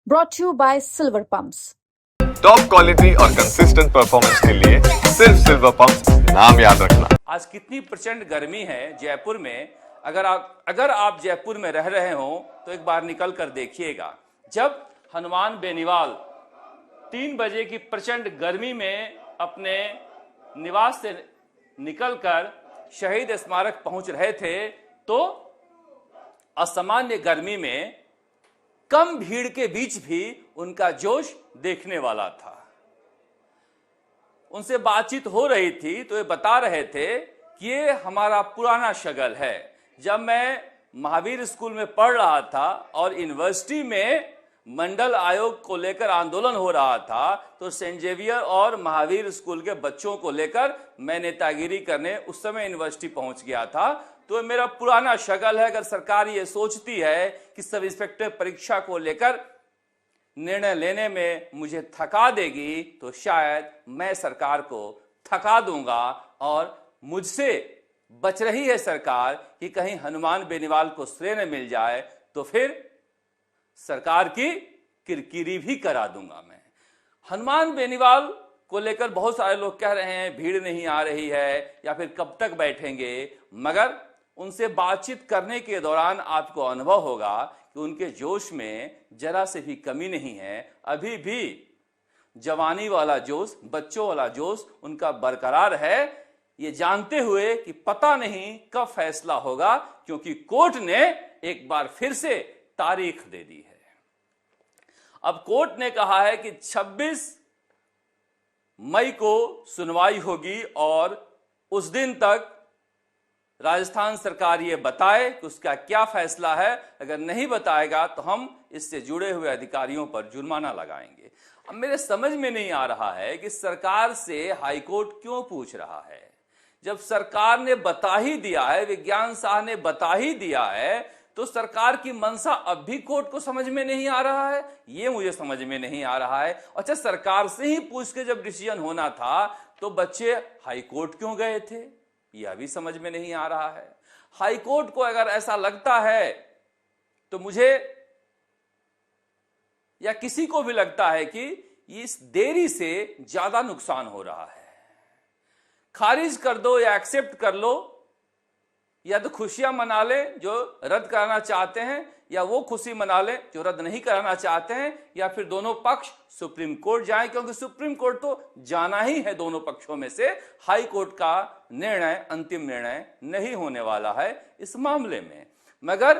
brought to you by Silver Pumps. Top quality और consistent performance के लिए सिर्फ सिल्वर पंप्स नाम याद रखना। आज कितनी प्रचंड गर्मी है जयपुर में। अगर आप जयपुर में रह रहे हो तो एक बार निकल कर देखिएगा। जब हनुमान बेनीवाल 3 बजे की प्रचंड गर्मी में अपने निवास से निकलकर शहीद स्मारक पहुंच रहे थे तो असामान्य गर्मी में कम भीड़ के बीच भी उनका जोश देखने वाला था। उनसे बातचीत हो रही थी तो ये बता रहे थे कि ये हमारा पुराना शगल है। जब मैं महावीर स्कूल में पढ़ रहा था और यूनिवर्सिटी में मंडल आयोग को लेकर आंदोलन हो रहा था तो सेंट जेवियर और महावीर स्कूल के बच्चों को लेकर मैं नेतागिरी करने उस समय यूनिवर्सिटी पहुंच गया था। तो मेरा पुराना शगल है। अगर सरकार ये सोचती है कि सब इंस्पेक्टर परीक्षा को लेकर निर्णय लेने में मुझे थका देगी तो शायद मैं सरकार को थका दूंगा। और मुझसे बच रही है सरकार कि कहीं हनुमान बेनीवाल को श्रेय न मिल जाए तो फिर सरकार की किरकिरी भी करा दूंगा मैं। हनुमान बेनीवाल को लेकर बहुत सारे लोग कह रहे हैं भीड़ नहीं आ रही है या फिर कब तक बैठेंगे, मगर उनसे बातचीत करने के दौरान आपको अनुभव होगा कि उनके जोश में जरा से भी कमी नहीं है। अभी भी जवानी वाला जोश, बच्चों वाला जोश उनका बरकरार है, ये जानते हुए कि पता नहीं कब फैसला होगा, क्योंकि कोर्ट ने एक बार फिर से तारीख दे दी है। अब कोर्ट ने कहा है कि 26 मई को सुनवाई होगी और उस दिन तक राजस्थान सरकार ये बताए कि उसका क्या फैसला है। अगर नहीं बताएगा तो हम इससे जुड़े हुए अधिकारियों पर जुर्माना लगाएंगे। अब मेरे समझ में नहीं आ रहा है कि सरकार से हाईकोर्ट क्यों पूछ रहा है। जब सरकार ने बता ही दिया है, विज्ञान शाह ने बता ही दिया है, तो सरकार की मंशा अब भी कोर्ट को समझ में नहीं आ रहा है। ये मुझे समझ में नहीं आ रहा है। अच्छा, सरकार से ही पूछ के जब डिसीजन होना था तो बच्चे हाईकोर्ट क्यों गए थे, यह भी समझ में नहीं आ रहा है। हाईकोर्ट को अगर ऐसा लगता है तो मुझे या किसी को भी लगता है कि इस देरी से ज्यादा नुकसान हो रहा है। खारिज कर दो या एक्सेप्ट कर लो, या तो खुशियां मना ले जो रद्द कराना चाहते हैं, या वो खुशी मना ले जो रद्द नहीं कराना चाहते हैं, या फिर दोनों पक्ष सुप्रीम कोर्ट जाएं, क्योंकि सुप्रीम कोर्ट तो जाना ही है दोनों पक्षों में से। हाई कोर्ट का निर्णय अंतिम निर्णय नहीं होने वाला है इस मामले में। मगर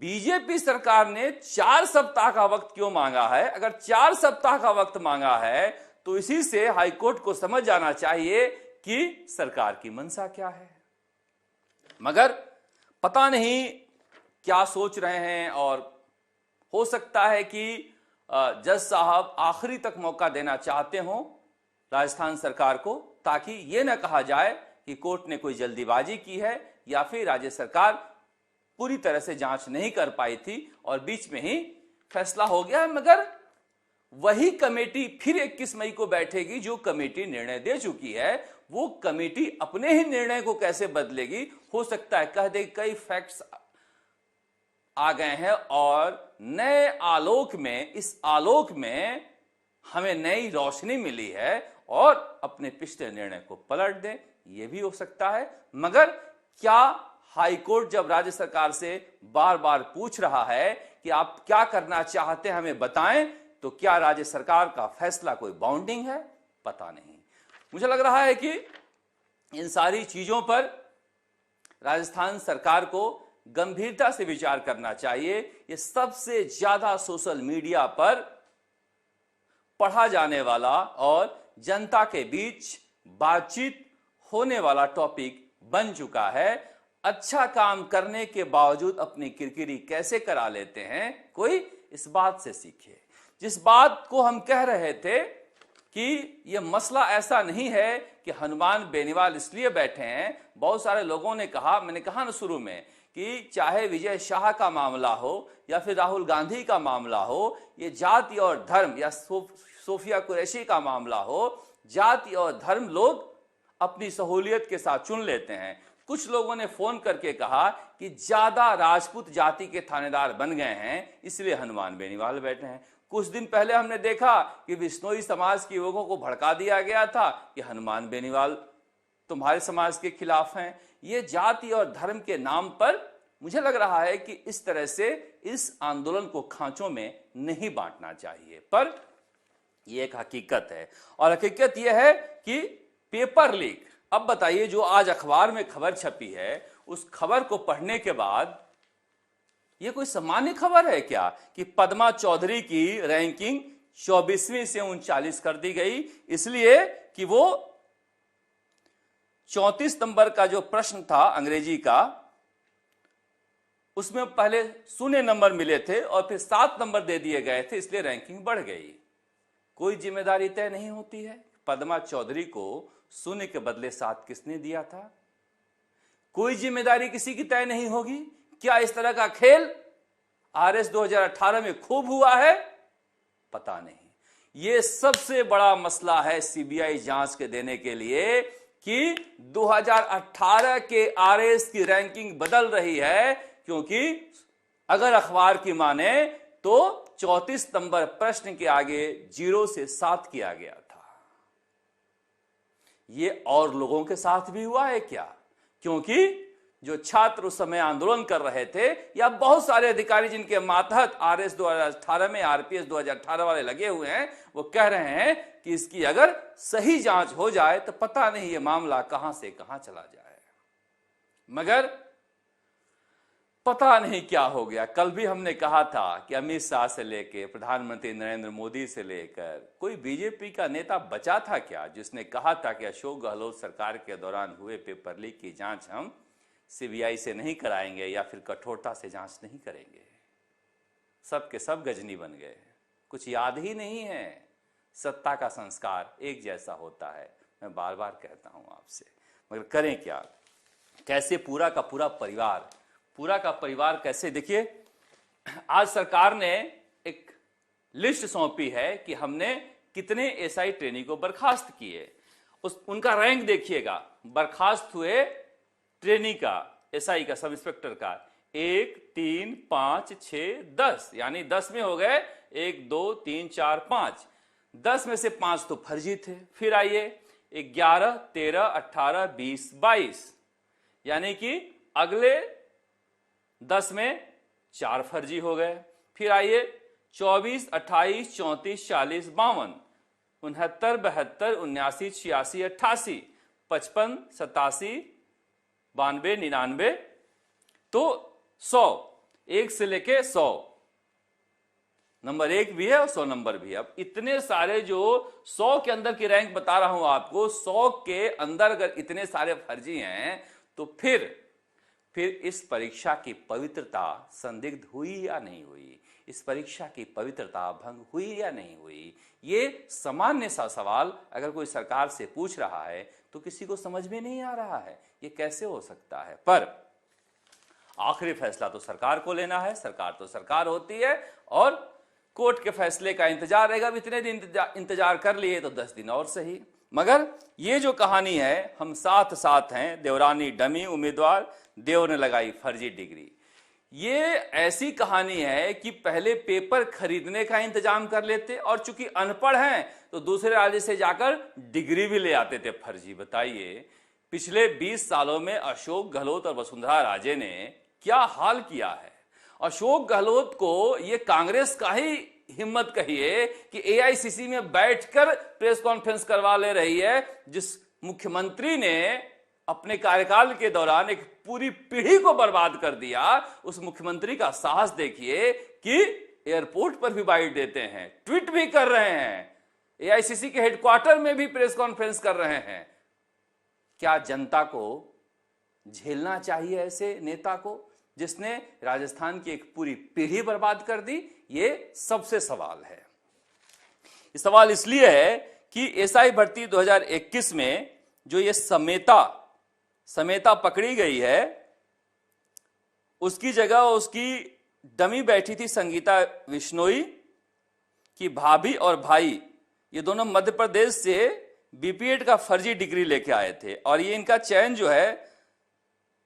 बीजेपी सरकार ने 4 सप्ताह का वक्त क्यों मांगा है? अगर 4 सप्ताह का वक्त मांगा है तो इसी से हाईकोर्ट को समझ जाना चाहिए कि सरकार की मंशा क्या है। मगर पता नहीं क्या सोच रहे हैं, और हो सकता है कि जज साहब आखिरी तक मौका देना चाहते हो राजस्थान सरकार को, ताकि यह ना कहा जाए कि कोर्ट ने कोई जल्दीबाजी की है या फिर राज्य सरकार पूरी तरह से जांच नहीं कर पाई थी और बीच में ही फैसला हो गया। मगर वही कमेटी फिर 21 मई को बैठेगी जो कमेटी निर्णय दे चुकी है। वो कमेटी अपने ही निर्णय को कैसे बदलेगी? हो सकता है कह दे कई फैक्ट्स आ गए हैं और नए आलोक में, इस आलोक में हमें नई रोशनी मिली है और अपने पिछले निर्णय को पलट दे, ये भी हो सकता है। मगर क्या हाईकोर्ट जब राज्य सरकार से बार बार पूछ रहा है कि आप क्या करना चाहते हैं हमें बताएं, तो क्या राज्य सरकार का फैसला कोई बाउंडिंग है? पता नहीं। मुझे लग रहा है कि इन सारी चीजों पर राजस्थान सरकार को गंभीरता से विचार करना चाहिए। ये सबसे ज्यादा सोशल मीडिया पर पढ़ा जाने वाला और जनता के बीच बातचीत होने वाला टॉपिक बन चुका है। अच्छा काम करने के बावजूद अपनी किरकिरी कैसे करा लेते हैं, कोई इस बात से सीखे। जिस बात को हम कह रहे थे कि यह मसला ऐसा नहीं है कि हनुमान बेनीवाल इसलिए बैठे हैं। बहुत सारे लोगों ने कहा, मैंने कहा ना शुरू में, कि चाहे विजय शाह का मामला हो या फिर राहुल गांधी का मामला हो, ये जाति और धर्म या सोफिया कुरैशी का मामला हो, जाति और धर्म लोग अपनी सहूलियत के साथ चुन लेते हैं। कुछ लोगों ने फोन करके कहा कि ज्यादा राजपूत जाति के थानेदार बन गए हैं, इसलिए हनुमान बेनीवाल बैठे हैं। कुछ दिन पहले हमने देखा कि बिश्नोई समाज के युवकों को भड़का दिया गया था कि हनुमान बेनीवाल तुम्हारे समाज के खिलाफ हैं। ये जाति और धर्म के नाम पर मुझे लग रहा है कि इस तरह से इस आंदोलन को खांचों में नहीं बांटना चाहिए, पर यह एक हकीकत है। और हकीकत यह है कि पेपर लीक, अब बताइए जो आज अखबार में खबर छपी है, उस खबर को पढ़ने के बाद यह कोई सामान्य खबर है क्या कि पद्मा चौधरी की रैंकिंग 24वीं से 39 कर दी गई, इसलिए कि वो 34 नंबर का जो प्रश्न था अंग्रेजी का, उसमें पहले 0 नंबर मिले थे और फिर 7 नंबर दे दिए गए थे, इसलिए रैंकिंग बढ़ गई। कोई जिम्मेदारी तय नहीं होती है। पद्मा चौधरी को 0 के बदले 7 किसने दिया था? कोई जिम्मेदारी किसी की तय नहीं होगी क्या? इस तरह का खेल आरएस 2018 में खूब हुआ है, पता नहीं। यह सबसे बड़ा मसला है सीबीआई जांच के देने के लिए कि 2018 के आरएस की रैंकिंग बदल रही है, क्योंकि अगर अखबार की माने तो 34 नंबर प्रश्न के आगे 0 से 7 किया गया था। यह और लोगों के साथ भी हुआ है क्या? क्योंकि जो छात्र उस समय आंदोलन कर रहे थे या बहुत सारे अधिकारी जिनके मातहत आरएस 2018 में आरपीएस 2018 वाले लगे हुए हैं, वो कह रहे हैं कि इसकी अगर सही जांच हो जाए तो पता नहीं ये मामला कहां से कहां चला जाए। मगर पता नहीं क्या हो गया। कल भी हमने कहा था कि अमित शाह से लेकर प्रधानमंत्री नरेंद्र मोदी से लेकर कोई बीजेपी का नेता बचा था क्या जिसने कहा था कि अशोक गहलोत सरकार के दौरान हुए पेपर लीक की जांच हम सीबीआई से नहीं कराएंगे या फिर कठोरता से जांच नहीं करेंगे। सब के सब गजनी बन गए, कुछ याद ही नहीं है। सत्ता का संस्कार एक जैसा होता है, मैं बार बार कहता हूं आपसे, मगर करें क्या? कैसे पूरा का परिवार कैसे? देखिए, आज सरकार ने एक लिस्ट सौंपी है कि हमने कितने एसआई ट्रेनी को बर्खास्त किए, उनका रैंक देखिएगा। बर्खास्त हुए ट्रेनी का, एसआई का, सब इंस्पेक्टर का 1, 3, 5, 6, 10, यानी 10 में हो गए 1, 2, 3, 4, 5। 10 में से 5 तो फर्जी थे। फिर आइए 11, 13, 18, 20, 22, यानी कि अगले 10 में 4 फर्जी हो गए। फिर आइए 24, 28, 34, 40, 52, 69, 72, 79, 86, 88, 55, 87, 92, 99, तो 100, 1 से लेके 100 नंबर 1 भी है और 100 नंबर भी है। अब इतने सारे जो 100 के अंदर की रैंक बता रहा हूं आपको, 100 के अंदर अगर इतने सारे फर्जी हैं तो फिर इस परीक्षा की पवित्रता संदिग्ध हुई या नहीं हुई? इस परीक्षा की पवित्रता भंग हुई या नहीं हुई? ये सामान्य सा सवाल अगर कोई सरकार से पूछ रहा है तो किसी को समझ में नहीं आ रहा है ये कैसे हो सकता है। पर आखिरी फैसला तो सरकार को लेना है। सरकार तो सरकार होती है और कोर्ट के फैसले का इंतजार रहेगा। अब इतने दिन इंतजार कर लिए तो 10 दिन और सही। मगर ये जो कहानी है, हम साथ साथ हैं, देवरानी डमी उम्मीदवार, देव ने लगाई फर्जी डिग्री, ये ऐसी कहानी है कि पहले पेपर खरीदने का इंतजाम कर लेते और चूंकि अनपढ़ हैं तो दूसरे राज्य से जाकर डिग्री भी ले आते थे फर्जी। बताइए, पिछले 20 सालों में अशोक गहलोत और वसुंधरा राजे ने क्या हाल किया है। अशोक गहलोत को ये कांग्रेस का ही हिम्मत कहिए कि एआईसीसी में बैठकर प्रेस कॉन्फ्रेंस करवा ले रही है, जिस मुख्यमंत्री ने अपने कार्यकाल के दौरान एक पूरी पीढ़ी को बर्बाद कर दिया। उस मुख्यमंत्री का साहस देखिए कि एयरपोर्ट पर भी बाइट देते हैं, ट्वीट भी कर रहे हैं, एआईसीसी के हेडक्वार्टर में भी प्रेस कॉन्फ्रेंस कर रहे हैं। क्या जनता को झेलना चाहिए ऐसे नेता को जिसने राजस्थान की एक पूरी पीढ़ी बर्बाद कर दी? ये सबसे सवाल है। ये सवाल इसलिए है कि एसआई भर्ती 2021 में जो ये समेता पकड़ी गई है, उसकी जगह उसकी डमी बैठी थी संगीता विश्नोई की भाभी और भाई। ये दोनों मध्य प्रदेश से बीपीएड का फर्जी डिग्री लेके आए थे और ये इनका चयन जो है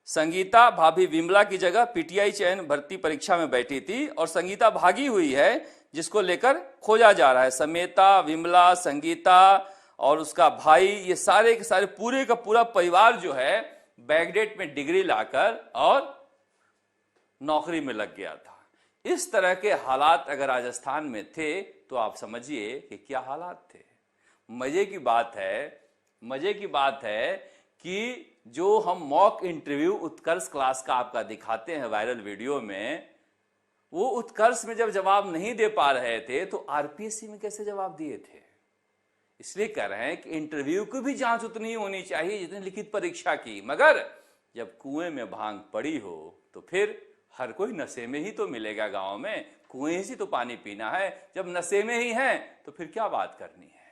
संगीता भाभी विमला की जगह पीटीआई चयन भर्ती परीक्षा में बैठी थी और संगीता भागी हुई है, जिसको लेकर खोजा जा रहा है। समेता, विमला, संगीता और उसका भाई, ये सारे के सारे पूरे का पूरा परिवार जो है बैकडेट में डिग्री लाकर और नौकरी में लग गया था। इस तरह के हालात अगर राजस्थान में थे तो आप समझिए कि क्या हालात थे। मजे की बात है कि जो हम मॉक इंटरव्यू उत्कर्ष क्लास का आपका दिखाते हैं वायरल वीडियो में, वो उत्कर्ष में जब जवाब नहीं दे पा रहे थे तो आरपीएससी में कैसे जवाब दिए थे। इसलिए कह रहे हैं कि इंटरव्यू की भी जांच उतनी ही होनी चाहिए जितनी लिखित परीक्षा की। मगर जब कुएं में भांग पड़ी हो तो फिर हर कोई नशे में ही तो मिलेगा। गांव में कुएं से तो पानी पीना है, जब नशे में ही है तो फिर क्या बात करनी है।